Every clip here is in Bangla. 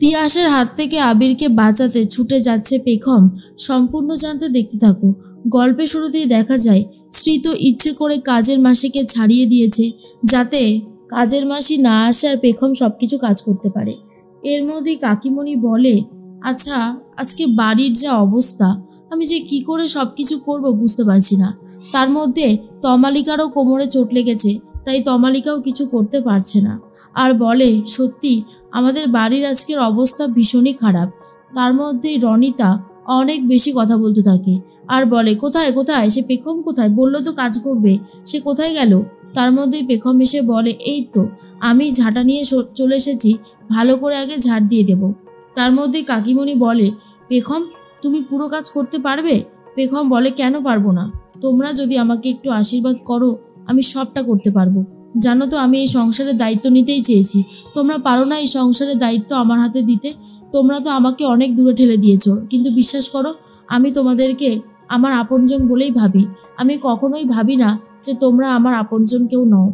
তিয়াসের হাত থেকে আবিরকে বাঁচাতে ছুটে যাচ্ছে পেখম। সম্পূর্ণ জানতে দেখতে থাকো। গল্পের শুরুতেই দেখা যায় শ্রী তো ইচ্ছে করে কাজের মাসিকে ছাড়িয়ে দিয়েছে যাতে কাজের মাসি না আসে আর পেখম সবকিছু কাজ করতে পারে। এর মধ্যেই কাকিমণি বলে, আচ্ছা আজকে বাড়ির যা অবস্থা, আমি যে কি করে সবকিছু করব বুঝতে পারছি না। তার মধ্যে তমালিকারও কোমরে চোট লেগেছে, তাই তমালিকাও কিছু করতে পারছে না। আর বলে, সত্যি আমাদের বাড়ির আজকের অবস্থা ভীষণই খারাপ। তার মধ্যেই রনিতা অনেক বেশি কথা বলতে থাকে আর বলে, কোথায় কোথায় সে পেখম, কোথায় বললো তো কাজ করবে, সে কোথায় গেল? তার মধ্যেই পেখম এসে বলে, এই তো আমি ঝাঁটা নিয়ে চলে এসেছি, ভালো করে আগে ঝাড় দিয়ে দেব। তার মধ্যেই কাকিমণি বলে, পেখম তুমি পুরো কাজ করতে পারবে? পেখম বলে, কেন পারবো না, তোমরা যদি আমাকে একটু আশীর্বাদ করো আমি সবটা করতে পারবো। জানো তো আমি এই সংসারের দায়িত্ব নিতেই চেয়েছি, তোমরা পারো না এই সংসারের দায়িত্ব আমার হাতে দিতে। তোমরা তো আমাকে অনেক দূরে ঠেলে দিয়েছো, কিন্তু বিশ্বাস করো আমি তোমাদেরকে আমার আপনজন বলেই ভাবি। আমি কখনোই ভাবি না যে তোমরা আমার আপনজন কেউ নও।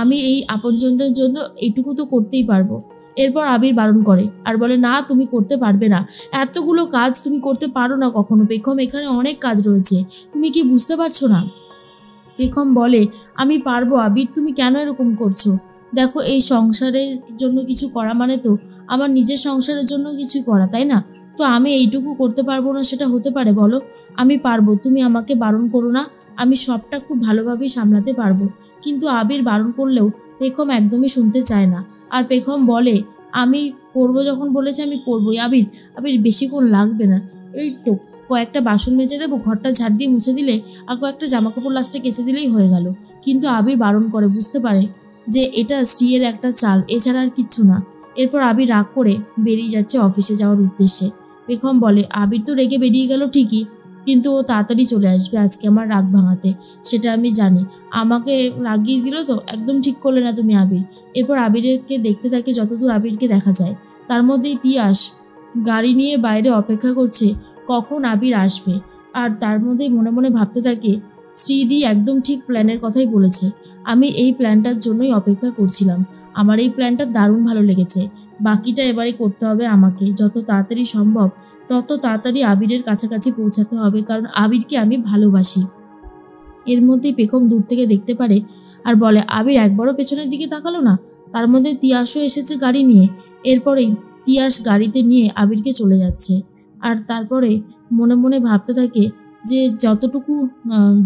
আমি এই আপনজনদের জন্য এইটুকু তো করতেই পারবো। এরপর আবির বারণ করে আর বলে, না তুমি করতে পারবে না, এতগুলো কাজ তুমি করতে পারো না কখনো পেখম, এখানে অনেক কাজ রয়েছে, তুমি কি বুঝতে পারছো না? পেখম বলে, আমি পারবো আবির, তুমি কেন এরকম করছো? দেখো এই সংসারের জন্য কিছু করা মানে তো আমার নিজের সংসারের জন্য কিছু করা, তাই না? তো আমি এইটুকু করতে পারবো না সেটা হতে পারে বলো? আমি পারবো, তুমি আমাকে বারণ করো না, আমি সবটা খুব ভালোভাবেই সামলাতে পারবো। কিন্তু আবির বারণ করলেও পেখম একদমই শুনতে চায় না। আর পেখম বলে, আমি করবো যখন বলেছে আমি করবোই আবির, আবির বেশিক্ষণ লাগবে না, এই তো কয়েকটা বাসন মেজে দেবো, ঘরটা ঝাড় দিয়ে মুছে দিলে আর কয়েকটা জামাকাপড় লাস্টে কেচে দিলেই হয়ে গেল। কিন্তু আবির বারণ করে, বুঝতে পারে যে এটা স্ত্রীর একটা চাল, এছাড়া আর কিচ্ছু না। এরপর আবির রাগ করে বেরিয়ে যাচ্ছে অফিসে যাওয়ার উদ্দেশ্যে। পেখম বলে, আবির তো রেগে বেরিয়ে গেল ঠিকই, কিন্তু ও তাড়াতাড়ি চলে আসবে আজকে আমার রাগ ভাঙাতে, সেটা আমি জানি। আমাকে রাগিয়ে দিল তো, একদম ঠিক করলে না তুমি আবির। এরপর আবিরকে দেখতে থাকে যতদূর আবিরকে দেখা যায়। তার মধ্যেই তিয়াস গাড়ি নিয়ে বাইরে অপেক্ষা করছে কখন আবির আসবে। আর তার মধ্যেই মনে মনে ভাবতে থাকে, শ্রীদি একদম ঠিক প্ল্যানের কথাই বলেছে, আমি এই প্ল্যানটার জন্যই অপেক্ষা করছিলাম। আমার এই প্ল্যানটা দারুণ ভালো লেগেছে, বাকিটা এবারে করতে হবে আমাকে, যত তাড়াতাড়ি সম্ভব তত তাড়াতাড়ি আবিরের কাছাকাছি পৌঁছাতে হবে, কারণ আবিরকে আমি ভালোবাসি। এর মধ্যেই পেখম দূর থেকে দেখতে পারে আর বলে, আবির একবারও পেছনের দিকে তাকালো না। তার মধ্যে তিয়াসও এসেছে গাড়ি নিয়ে। এরপরেই তিয়াস গাড়িতে নিয়ে আবিরকে চলে যাচ্ছে। আর তারপরে মনে মনে ভাবতে থাকে যে যতটুকু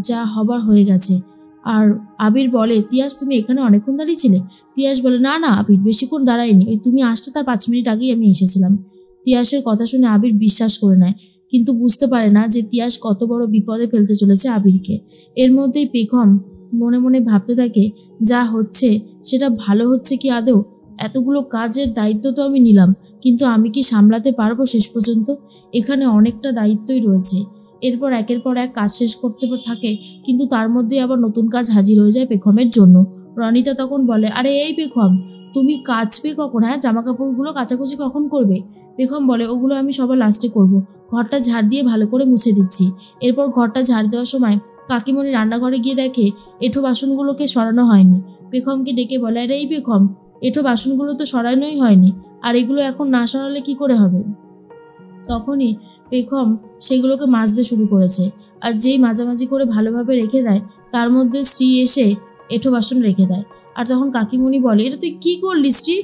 যা হবার হয়ে গেছে। আর আবির বলে, তিয়াস তুমি এখানে অনেকক্ষণ দাঁড়িয়েছিলে? তিয়াস বলে, না না আবির বেশিক্ষণ দাঁড়ায়নি, ওই তুমি আসতে তার 5 মিনিট আগেই আমি এসেছিলাম। তিয়াসের কথা শুনে আবির বিশ্বাস করে নেয়, কিন্তু বুঝতে পারে না যে তিয়াস কত বড় বিপদে ফেলতে চলেছে আবিরকে। এর মধ্যেই পেখম মনে মনে ভাবতে থাকে, যা হচ্ছে সেটা ভালো হচ্ছে কি আদৌ? এতগুলো কাজের দায়িত্ব তো আমি নিলাম, কিন্তু আমি কি সামলাতে পারবো শেষ পর্যন্ত? এখানে অনেকটা দায়িত্বই রয়েছে। এরপর একের পর এক কাজ শেষ করতে থাকে, কিন্তু তার মধ্যে আবার নতুন কাজ হাজির হয়ে যায় পেখমের জন্য। রনিতা তখন বলে, আরে এই পেখম তুমি কাচবে কখন? হ্যাঁ, জামা কাপড়গুলো কাচাকুচি কখন করবে? পেখম বলে, ওগুলো আমি সবার লাস্টে করব, ঘরটা ঝাড় দিয়ে ভালো করে মুছে দিচ্ছি। এরপর ঘরটা ঝাড় দেওয়ার সময় কাকিমণি রান্নাঘরে গিয়ে দেখে এঁঠো বাসনগুলোকে সরানো হয়নি। পেখমকে ডেকে বলে, আরে এই পেখম এঁঠো বাসনগুলো তো সরানোই হয়নি, আর এগুলো এখন না সরালে কি করে হবে? তখনই পেখম সেগুলোকে মাজতে শুরু করেছে। আর যেই মাঝামাঝি করে ভালোভাবে রেখে দেয়, তার মধ্যে স্ত্রী এসে এঁঠো বাসন রেখে দেয়। আর তখন কাকিমণি বলে, এটা তুই কি করলি স্ত্রী?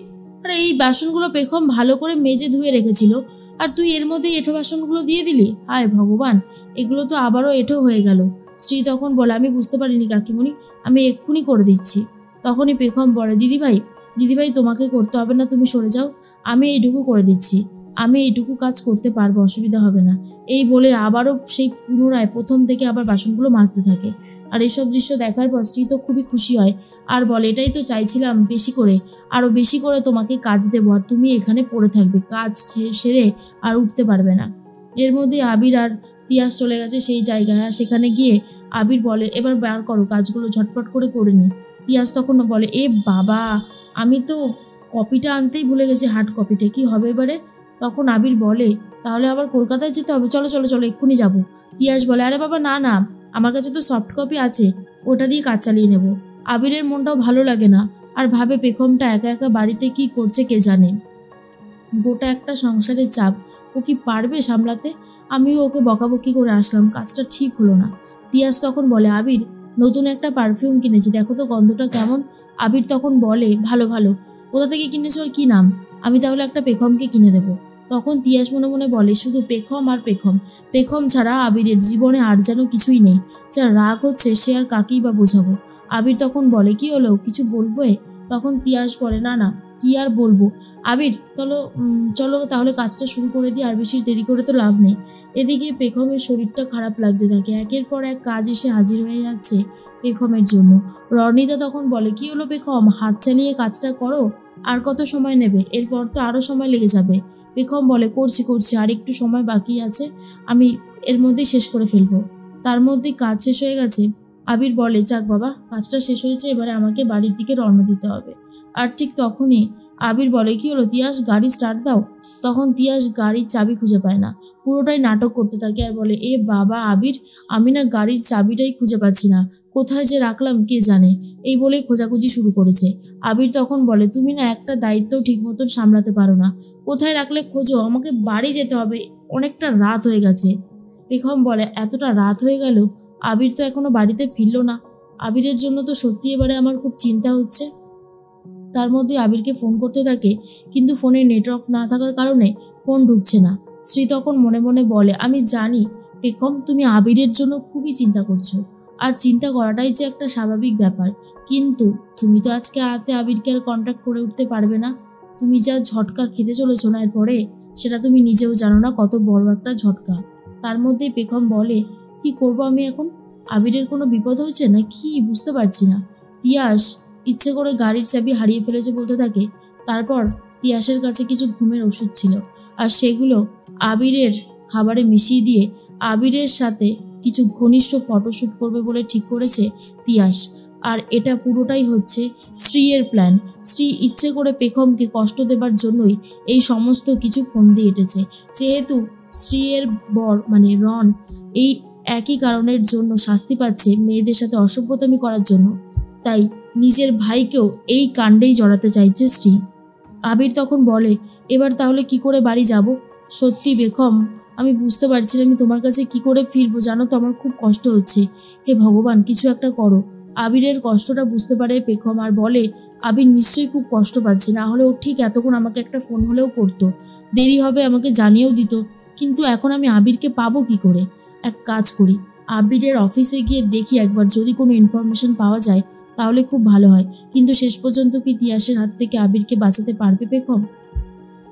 আরে এই বাসনগুলো পেখম ভালো করে মেজে ধুয়ে রেখেছিল, আর তুই এর মধ্যে এঁঠো বাসনগুলো দিয়ে দিলি, হায় ভগবান, এগুলো তো আবারও এঁঠো হয়ে গেল। স্ত্রী তখন বলে, আমি বুঝতে পারিনি কাকিমণি, আমি এক্ষুনি করে দিচ্ছি। তখনই পেখম বলে, দিদিভাই দিদিভাই তোমাকে করতে হবে না, তুমি সরে যাও, আমি এইটুকু করে দিচ্ছি, আমি এইটুকু কাজ করতে পারবো, অসুবিধা হবে না। এই বলে আবারও সেই পুনরায় প্রথম থেকে আবার বাসনগুলো মাজতে থাকে। আর এইসব দৃশ্য দেখার পর স্ত্রী তো খুবই খুশি হয় আর বলে, এটাই তো চাইছিলাম, বেশি করে আরও বেশি করে তোমাকে কাজ দেবো, আর তুমি এখানে পড়ে থাকবে, কাজ সেরে আর উঠতে পারবে না। এর মধ্যে আবির আর তিয়াস চলে গেছে সেই জায়গায়। আর সেখানে গিয়ে আবির বলে, এবার বার করো, কাজগুলো ঝটপট করে নি। তিয়াস তখন বলে, এ বাবা, আমি তো কপিটা আনতেই ভুলে গেছি, হার্ড কপিটা, কি হবে এবারে? তখন আবির বলে, তাহলে আবার কলকাতায় যেতে হবে, চলো চলো চলো এক্ষুনি যাবো। তিয়াস বলে, আরে বাবা না না, আমার কাছে তো সফট কপি আছে, ওটা দিয়ে কাজ চালিয়ে নেব। আবিরের মনটাও ভালো লাগে না, আর ভাবে পেখমটা একা একা বাড়িতে কি করছে কে জানে। গোটা একটা সংসারের চাপ ও কি পারবে সামলাতে? আমিও ওকে বকাবকি করে আসলাম, কাজটা ঠিক হলো না। তিয়াস তখন বলে, আবির নতুন একটা পারফিউম কিনেছি, দেখো তো গন্ধটা কেমন। আবির তখন বলে, ভালো ভালো। কোথা থেকে কিনেছো আর কি নাম? আমি তাহলে একটা পেখমকে কিনে দেবো। তখন তিয়াস মনে মনে বলে, শুধু পেখম আর পেখম, পেখম ছাড়া আবিরের জীবনে আর যেন কিছুই নেই। যার রাগ হচ্ছে সে আর কাকেই বা বোঝাবো। আবির তখন বলে, কি হলো, কিছু বলবে? তখন তিয়াস বলে, না না, কি আর বলবো। আবির চলো তাহলে কাজটা শুরু করে দিই, আর বেশি দেরি করে তো লাভ নেই। এদিকে পেখমের শরীরটা খারাপ লাগতে থাকে, একের পর এক কাজ এসে হাজির হয়ে যাচ্ছে পেখমের জন্য। রনিতা তখন বলে, কি হলো পেখম, হাত চালিয়ে কাজটা করো, আর কত সময় নেবে? এরপর তো আরও সময় লেগে যাবে। পেখম বলে, করছি আর একটু সময় বাকি আছে, আমি এর মধ্যেই শেষ করে ফেলবো। তার মধ্যেই কাজ শেষ হয়ে গেছে। আবির বলে, যাক বাবা, কাজটা শেষ হয়েছে, এবারে আমাকে বাড়ির দিকে রওনা দিতে হবে। আর ঠিক তখনই আবির বলে, কি হলো তিয়াস, গাড়ি স্টার্ট দাও। তখন তিয়াস গাড়ির চাবি খুঁজে পায় না, পুরোটাই নাটক করতে থাকে আর বলে, এ বাবা আবির, আমি না গাড়ির চাবিটাই খুঁজে পাচ্ছি না, কোথায় যে রাখলাম কে জানে। এই বলেই খোঁজাখুঁজি শুরু করেছে। আবির তখন বলে, তুমি না একটা দায়িত্ব ঠিক মতন সামলাতে পারো না, কোথায় রাখলে খোঁজো, আমাকে বাড়ি যেতে হবে, অনেকটা রাত হয়ে গেছে। পেখম বলে, এতটা রাত হয়ে গেল, আবির তো এখনো বাড়িতে ফিরলো না। আবিরের জন্য তো সত্যি এবারে আমার খুব চিন্তা হচ্ছে। তার মধ্যে আবিরকে ফোন করতে থাকে, কিন্তু ফোনে নেটওয়ার্ক না থাকার কারণে ফোন ঢুকছে না। শ্রী তখন মনে মনে বলে, আমি জানি পেখম, তুমি আবিরের জন্য খুবই চিন্তা করছো, আর চিন্তা করাটাই যে একটা স্বাভাবিক ব্যাপার, কিন্তু তুমি তো আজকে হাতে আবিরকে আর কন্ট্যাক্ট করে উঠতে পারবে না। তুমি যা ঝটকা খেতে চলেছো না এরপরে, সেটা তুমি নিজেও জানো না কত বড় একটা ঝটকা। তার মধ্যেই পেখম বলে, কি করব আমি এখন? আবিরের কোনো বিপদ হয়েছে না কি, বুঝতে পারছি না। তিয়াস ইচ্ছে করে গাড়ির চাবি হারিয়ে ফেলেছে বলতে থাকে। তারপর তিয়াসের কাছে কিছু ঘুমের ওষুধ ছিল, আর সেগুলো আবিরের খাবারে মিশিয়ে দিয়ে আবিরের সাথে কিছু ঘনিষ্ঠ ফটোশ্যুট করবে বলে ঠিক করেছে তিয়াস। আর এটা পুরোটাই হচ্ছে শ্রীয়ের প্ল্যান। শ্রী ইচ্ছে করে পেখমকে কষ্ট দেবার জন্যই এই সমস্ত কিছু ফোন দিয়ে এঁটেছে। যেহেতু শ্রীয়ের বর মানে রন এই একই কারণের জন্য শাস্তি পাচ্ছে মেয়েদের সাথে অসভ্যতামি করার জন্য, তাই নিজের ভাইকেও এই কাণ্ডেই জড়াতে চাইছে শ্রী। আবির তখন বলে, এবার তাহলে কি করে বাড়ি যাব? সত্যি বেখম, আমি বুঝতে পারছি না আমি তোমার কাছে কি করে ফিরবো, জানো তো আমার খুব কষ্ট হচ্ছে। হে ভগবান, কিছু একটা করো। আবিরের কষ্টটা বুঝতে পারে পেখম আর বলে, আবির নিশ্চয়ই খুব কষ্ট পাচ্ছে, না হলে ও ঠিক এতক্ষণ আমাকে একটা ফোন হলেও করতো, দেরি হবে আমাকে জানিয়েও দিত, কিন্তু এখন আমি আবিরকে পাবো কি করে? এক কাজ করি, আবিরের অফিসে গিয়ে দেখি একবার, যদি কোনো ইনফরমেশন পাওয়া যায় তাহলে খুব ভালো হয়। কিন্তু শেষ পর্যন্ত কি তিয়াসের হাত থেকে আবিরকে বাঁচাতে পারবে পেখম?